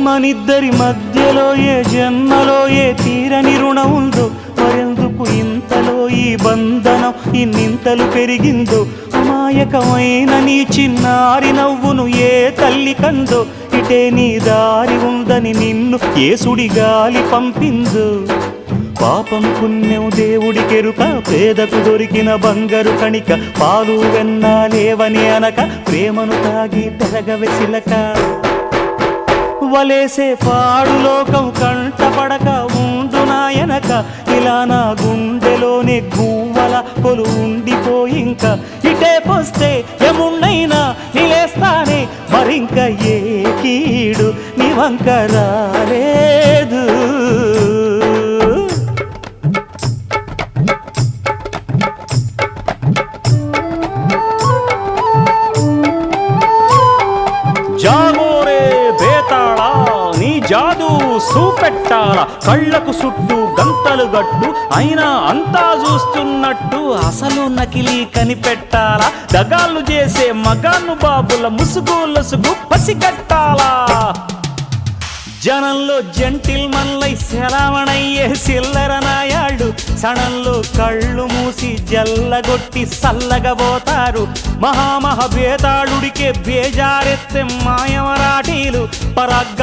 మనిద్దరి మధ్యలో ఏ జన్మలో ఏ తీరని రుణం ఉందో, మరెందుకు ఇంతలో ఈ బంధనం ఇన్నింతలు పెరిగిందో. అమాయకమైన నీ చిన్నారి నవ్వును ఏ తల్లి కందో, ఇటే నీ దారి ఉందని నిన్ను ఏ సుడిగాలి పంపిందో. పాపం పుణ్యం దేవుడికెరుక, పేదకు దొరికిన బంగారు కణిక, పాలు వెన్నాలేవని అనక ప్రేమను తాగి పెరగవెసిలక. వలేసే పాడు లోకం కంటపడక ఉండు నాయనక, ఇలా నా గుండెలోనే గువ్వల కొలు ఉండిపోయింక. ఇటే పోస్తే ఎమున్నైనా నిలేస్తానే, మరింక ఏ కీడు నీ వంక రాలేదు. జాగోరే బేతాళా, నీ జాదు సూపెట్టాలా, కళ్ళకు చుట్టూ గంతలు గట్టు అయినా అంతా చూస్తున్నట్టు అసలు నకిలీ కనిపెట్టాలా. దగాళ్ళు చేసే మగాను బాబుల ముసుగు లొసుగు పసిగట్టాలా. జనంలో జంటిల్ మల్లై సెలవణయ్యే సిల్లర నాయాళ్ళు, సణంలో కళ్ళు మూసి జల్లగొట్టి సల్లగబోతారు. మహామహ బేతాళుడికే బేజారెత్తే మాయమరాఠీలు పరాగ్గ